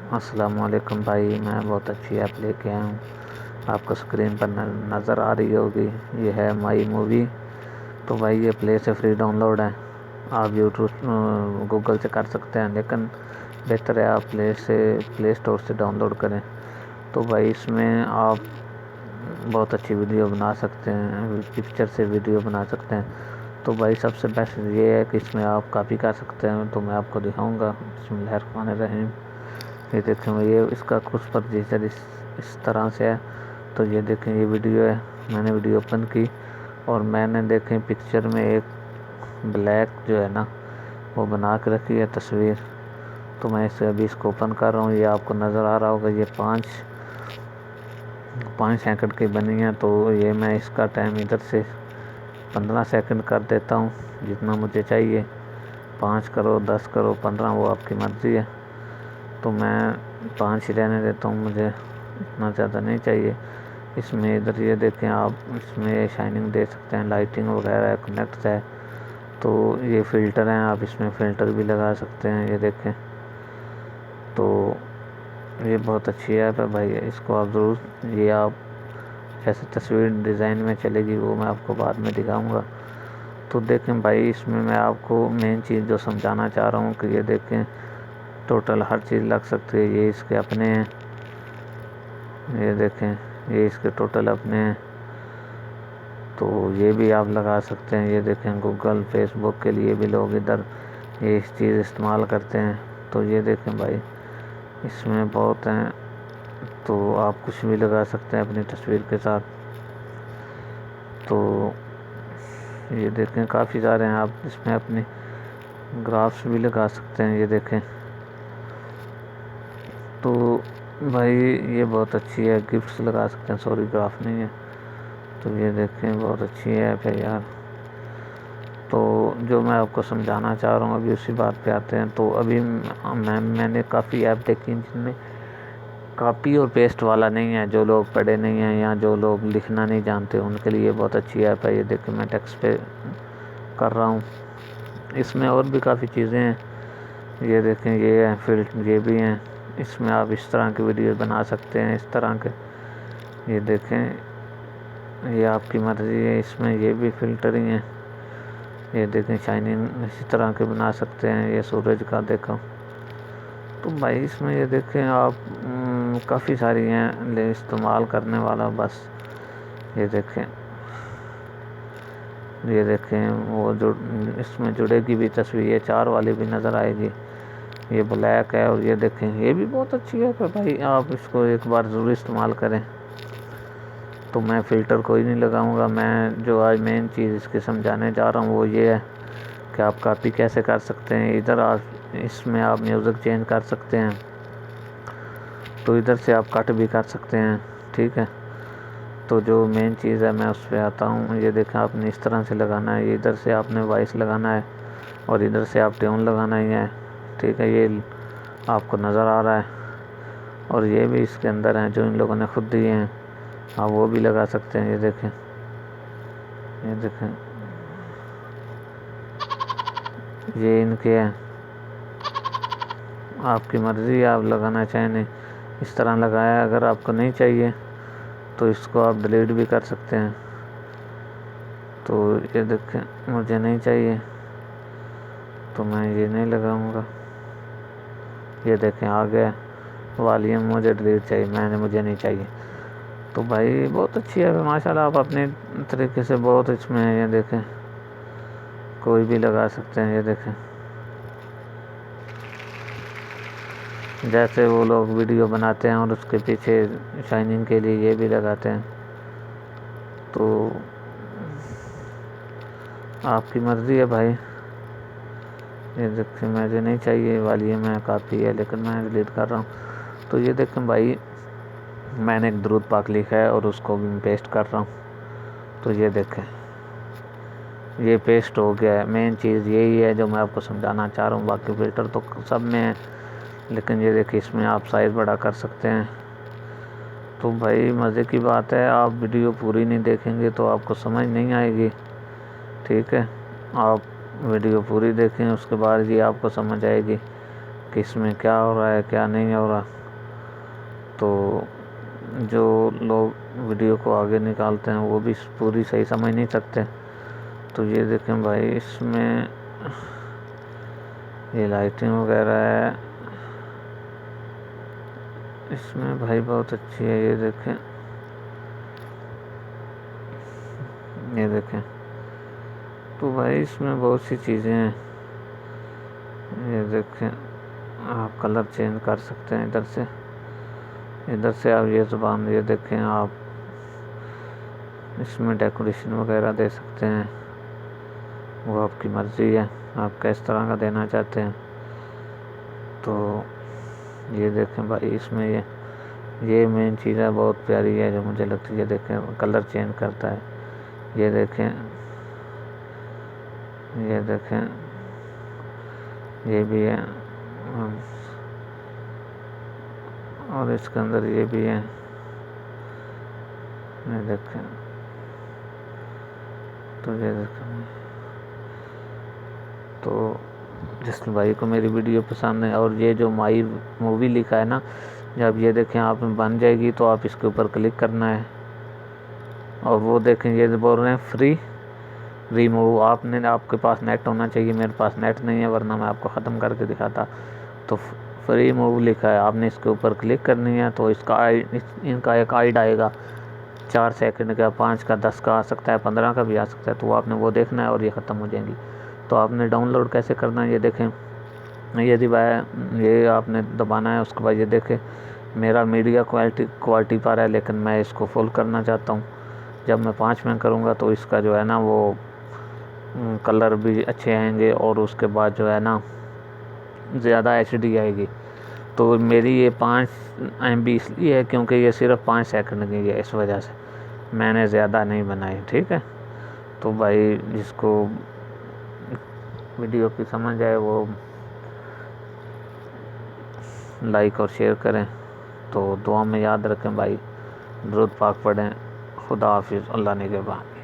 अस्सलामुअलैकुम भाई, मैं बहुत अच्छी ऐप लेके आया हूँ। आपको स्क्रीन पर नज़र आ रही होगी, ये है माई मूवी। तो भाई ये प्ले से फ्री डाउनलोड है। आप यूट्यूब गूगल से कर सकते हैं, लेकिन बेहतर है आप प्ले स्टोर से डाउनलोड करें। तो भाई इसमें आप बहुत अच्छी वीडियो बना सकते हैं, पिक्चर से वीडियो बना सकते हैं। तो भाई सबसे बेस्ट ये है कि इसमें आप कॉपी कर सकते हैं। तो मैं आपको दिखाऊंगा। बिस्मिल्लाहिर्रहमानिर्रहीम। ये देखें, ये इसका कुछ प्रोसीजर इस तरह से है। तो ये देखें, ये वीडियो है, मैंने वीडियो ओपन की और मैंने देखें पिक्चर में एक ब्लैक जो है ना वो बना के रखी है तस्वीर। तो मैं इसे अभी इसको ओपन कर रहा हूँ। ये आपको नज़र आ रहा होगा, ये 5 सेकंड की बनी है। तो ये मैं इसका टाइम इधर से 15 सेकंड कर देता हूँ, जितना मुझे चाहिए। 5 करो, 10 करो, 15, वो आपकी मर्ज़ी है। तो मैं 5 ही रहने देता हूँ, मुझे इतना ज़्यादा नहीं चाहिए। इसमें इधर ये देखें आप, इसमें शाइनिंग दे सकते हैं, लाइटिंग वगैरह है, कनेक्ट है। तो ये फ़िल्टर हैं, आप इसमें फ़िल्टर भी लगा सकते हैं। ये देखें, तो ये बहुत अच्छी ऐप है भाई, इसको आप ज़रूर, ये आप जैसे तस्वीर डिज़ाइन में चलेगी वो मैं आपको बाद में दिखाऊंगा। तो देखें भाई, इसमें मैं आपको मेन चीज़ जो समझाना चाह रहा हूँ कि ये देखें टोटल हर चीज़ लग सकती है। ये इसके अपने हैं, ये देखें, ये इसके टोटल अपने हैं। तो ये भी आप लगा सकते हैं। ये देखें, गूगल फेसबुक के लिए भी लोग इधर ये इस चीज़ इस्तेमाल करते हैं। तो ये देखें भाई, इसमें बहुत हैं। तो आप कुछ भी लगा सकते हैं अपनी तस्वीर के साथ। तो ये देखें, काफ़ी सारे हैं, आप इसमें अपने ग्राफ्स भी लगा सकते हैं। ये देखें, तो भाई ये बहुत अच्छी है, गिफ्ट्स लगा सकते हैं, सॉरी ग्राफ नहीं है। तो ये देखें, बहुत अच्छी ऐप है यार। तो जो मैं आपको समझाना चाह रहा हूँ, अभी उसी बात पे आते हैं। तो अभी मैंने काफ़ी ऐप देखी जिनमें कॉपी और पेस्ट वाला नहीं है। जो लोग पढ़े नहीं हैं या जो लोग लिखना नहीं जानते, उनके लिए बहुत अच्छी ऐप है। ये देखें, मैं टेक्स्ट पे कर रहा हूँ। इसमें और भी काफ़ी चीज़ें हैं। ये देखें, ये है फिल्टर, ये भी हैं। इसमें आप इस तरह की वीडियो बना सकते हैं, इस तरह के। ये देखें, ये आपकी मर्ज़ी है। इसमें ये भी फ़िल्टर ही हैं। ये देखें, शाइनिंग इसी तरह के बना सकते हैं। ये सूरज का देखो। तो भाई इसमें ये देखें आप, काफ़ी सारी हैं ले इस्तेमाल करने वाला बस। ये देखें, ये देखें, वो जो इसमें जुड़ेगी भी तस्वीर, ये 4 वाली भी नज़र आएगी। ये ब्लैक है। और ये देखें, ये भी बहुत अच्छी है भाई, आप इसको एक बार ज़रूर इस्तेमाल करें। तो मैं फ़िल्टर कोई नहीं लगाऊंगा। मैं जो आज मेन चीज़ इसकी समझाने जा रहा हूँ वो ये है कि आप कॉपी कैसे कर सकते हैं। इधर आप इसमें आप म्यूज़िक चेंज कर सकते हैं। तो इधर से आप कट भी कर सकते हैं, ठीक है। तो जो मेन चीज़ है मैं उस पर आता हूँ। ये देखें, आपने इस तरह से लगाना है। इधर से आपने वॉइस लगाना है और इधर से आप ट्यून लगाना ही है, ठीक है। ये आपको नज़र आ रहा है। और ये भी इसके अंदर हैं जो इन लोगों ने खुद दिए हैं, आप वो भी लगा सकते हैं। ये देखें, ये देखें, ये इनके हैं, आपकी मर्ज़ी, आप लगाना चाहें नहीं। इस तरह लगाया। अगर आपको नहीं चाहिए तो इसको आप डिलीट भी कर सकते हैं। तो ये देखें, मुझे नहीं चाहिए तो मैं ये नहीं लगाऊंगा। ये देखें, आ गया वॉल्यूम, मुझे डिलीट चाहिए, मुझे नहीं चाहिए। तो भाई बहुत अच्छी है माशाल्लाह। आप अपने तरीके से बहुत इसमें है। ये देखें, कोई भी लगा सकते हैं। ये देखें, जैसे वो लोग वीडियो बनाते हैं और उसके पीछे शाइनिंग के लिए ये भी लगाते हैं। तो आपकी मर्ज़ी है भाई। ये देखें, मुझे नहीं चाहिए वॉल्यूम है, काफ़ी है, लेकिन मैं डिलीट कर रहा हूँ। तो ये देखें भाई, मैंने एक दुरूद पाक लिखा है और उसको भी पेस्ट कर रहा हूँ। तो ये देखें, ये पेस्ट हो गया है। मेन चीज़ यही है जो मैं आपको समझाना चाह रहा हूँ। बाकी फ़िल्टर तो सब में है, लेकिन ये देखिए, इसमें आप साइज़ बड़ा कर सकते हैं। तो भाई मज़े की बात है, आप वीडियो पूरी नहीं देखेंगे तो आपको समझ नहीं आएगी, ठीक है। आप वीडियो पूरी देखें, उसके बाद ही आपको समझ आएगी कि इसमें क्या हो रहा है, क्या नहीं हो रहा। तो जो लोग वीडियो को आगे निकालते हैं वो भी पूरी सही समझ नहीं सकते। तो ये देखें भाई, इसमें ये लाइटिंग वगैरह है, इसमें भाई बहुत अच्छी है। ये देखें, ये देखें। तो भाई इसमें बहुत सी चीज़ें हैं। ये देखें, आप कलर चेंज कर सकते हैं इधर से आप ये ज़ुबान, ये देखें आप इसमें डेकोरेशन वगैरह दे सकते हैं, वो आपकी मर्ज़ी है, आप किस तरह का देना चाहते हैं। तो ये देखें भाई, इसमें ये मेन चीज़ है, बहुत प्यारी है जो मुझे लगती है। देखें कलर चेंज करता है, ये देखें, ये देखें, ये भी है और इसके अंदर ये भी है, ये देखें। तो ये देखें, तो जिस भाई को मेरी वीडियो पसंद है, और ये जो माई मूवी लिखा है ना, जब ये देखें आप में बन जाएगी तो आप इसके ऊपर क्लिक करना है। और वो देखें, ये बोल रहे हैं फ्री रिमूव, आपके पास नेट होना चाहिए, मेरे पास नेट नहीं है, वरना मैं आपको ख़त्म करके दिखाता। तो फ्री मूव लिखा है, आपने इसके ऊपर क्लिक करनी है। तो इनका एक आइड आएगा 4 सेकंड का, 5 का, 10 का आ सकता है, 15 का भी आ सकता है। तो आपने वो देखना है और ये ख़त्म हो जाएंगी। तो आपने डाउनलोड कैसे करना है, ये देखें, ये आपने दबाना है। उसके बाद ये देखें, मेरा मीडिया क्वालिटी पर है, लेकिन मैं इसको फुल करना चाहता हूँ। जब मैं 5 में करूँगा तो इसका जो है ना वो कलर भी अच्छे आएंगे, और उसके बाद जो है ना ज़्यादा HD आएगी। तो मेरी ये 5 MB इसलिए है क्योंकि ये सिर्फ 5 सेकंड की है, इस वजह से मैंने ज़्यादा नहीं बनाई, ठीक है। तो भाई जिसको वीडियो की समझ आए वो लाइक और शेयर करें। तो दुआ में याद रखें भाई, दुरूद पाक पढ़ें। खुदा हाफिज़, अल्लाह निगहबान।